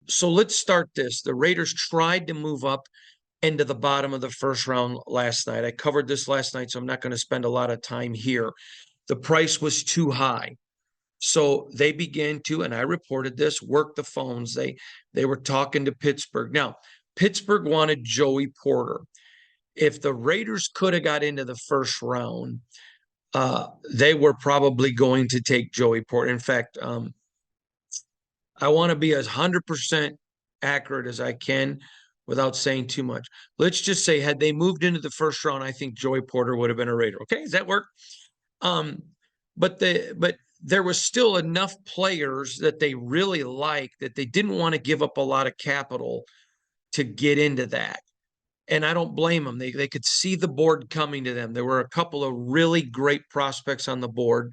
So let's start this. The Raiders tried to move up into the bottom of the first round last night. I covered this last night, so I'm not going to spend a lot of time here. The price was too high. So they began to, and I reported this, work the phones. They were talking to Pittsburgh. Now, Pittsburgh wanted Joey Porter. If the Raiders could have got into the first round, they were probably going to take Joey Porter. In fact, I want to be as 100% accurate as I can without saying too much. Let's just say, had they moved into the first round, I think Joey Porter would have been a Raider. Okay, does that work? Um, but there was still enough players that they really liked that they didn't want to give up a lot of capital to get into that. And I don't blame them. They could see the board coming to them. There were a couple of really great prospects on the board,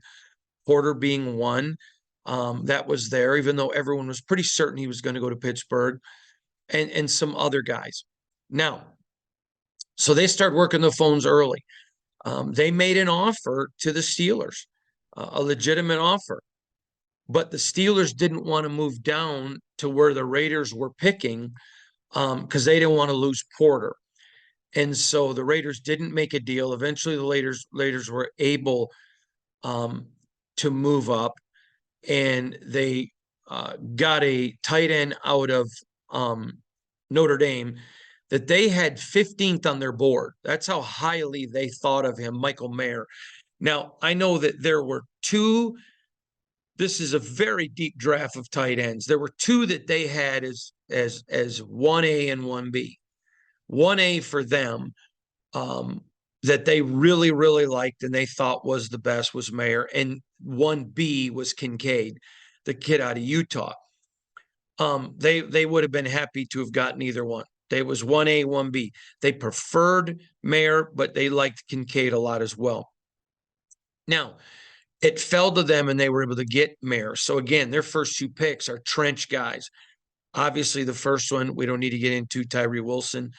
Porter being one. That was there, even though everyone was pretty certain he was going to go to Pittsburgh, and some other guys. Now, so they start working the phones early. They made an offer to the Steelers, a legitimate offer, but the Steelers didn't want to move down to where the Raiders were picking because they didn't want to lose Porter. And so the Raiders didn't make a deal. Eventually, the Raiders were able to move up, and they got a tight end out of Notre Dame that they had 15th on their board. That's how highly they thought of him, Michael Mayer. Now, I know that there were two. This is a very deep draft of tight ends. There were two that they had as 1A and 1B. 1A for them that they really, really liked and they thought was the best was Mayer, and 1B was Kincaid, the kid out of Utah. They would have been happy to have gotten either one. They was 1A, 1B. They preferred Mayer, but they liked Kincaid a lot as well. Now, it fell to them and they were able to get Mayer. So again, their first two picks are trench guys. Obviously, the first one, we don't need to get into, Tyree Wilson.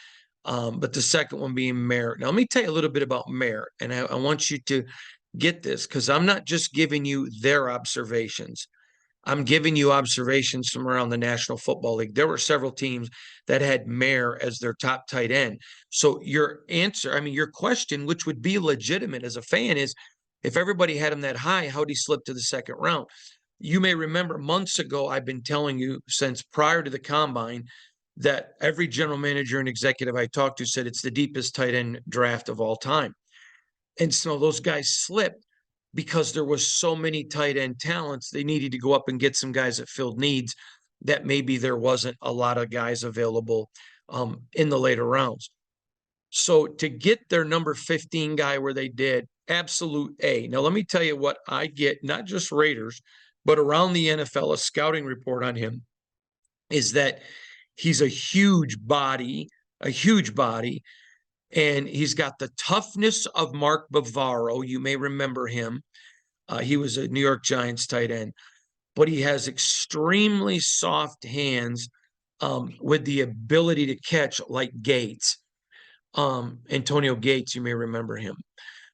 But the second one being Mayer. Now, let me tell you a little bit about Mayer, and I want you to get this because I'm not just giving you their observations. I'm giving you observations from around the National Football League. There were several teams that had Mayer as their top tight end. So your answer, I mean, your question, which would be legitimate as a fan, is if everybody had him that high, how'd he slip to the second round? You may remember months ago, I've been telling you since prior to the combine that every general manager and executive I talked to said it's the deepest tight end draft of all time. And so those guys slipped because there was so many tight end talents. They needed to go up and get some guys that filled needs that maybe there wasn't a lot of guys available in the later rounds. So to get their number 15 guy where they did, absolute A. Now, let me tell you what I get, not just Raiders, but around the NFL, a scouting report on him is that he's a huge body, and he's got the toughness of Mark Bavaro. You may remember him. He was a New York Giants tight end, but he has extremely soft hands with the ability to catch like Gates. Antonio Gates, you may remember him.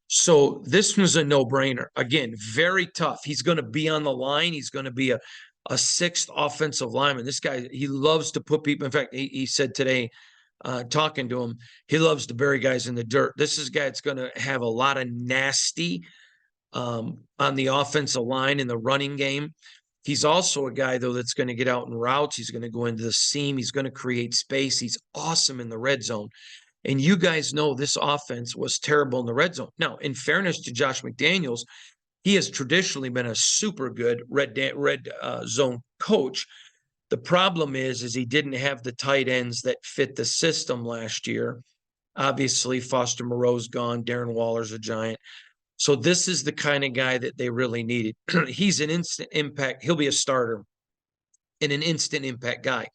So this was a no-brainer. Again, very tough. He's going to be on the line. He's going to be a sixth offensive lineman. This guy, he loves to put people. In fact, he said today, talking to him, he loves to bury guys in the dirt. This is a guy that's going to have a lot of nasty on the offensive line in the running game. He's also a guy, though, that's going to get out in routes. He's going to go into the seam. He's going to create space. He's awesome in the red zone. And you guys know this offense was terrible in the red zone. Now, in fairness to Josh McDaniels, he has traditionally been a super good red zone coach. The problem is he didn't have the tight ends that fit the system last year. Obviously, Foster Moreau's gone. Darren Waller's a Giant. So this is the kind of guy that they really needed. He's an instant impact. He'll be a starter and an instant impact guy.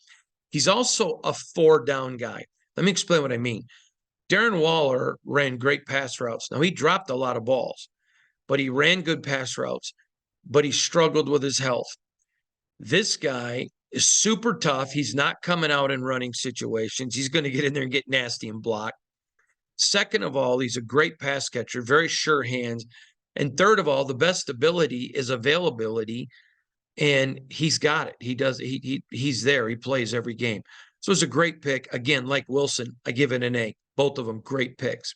He's also a 4-down guy. Let me explain what I mean. Darren Waller ran great pass routes. Now, he dropped a lot of balls, but he ran good pass routes, but he struggled with his health. This guy is super tough. He's not coming out in running situations. He's going to get in there and get nasty and block. Second of all, he's a great pass catcher, very sure hands. And third of all, the best ability is availability and he's got it. He does. He's there. He plays every game. So it's a great pick. Again, like Wilson, I give it an A. Both of them great picks.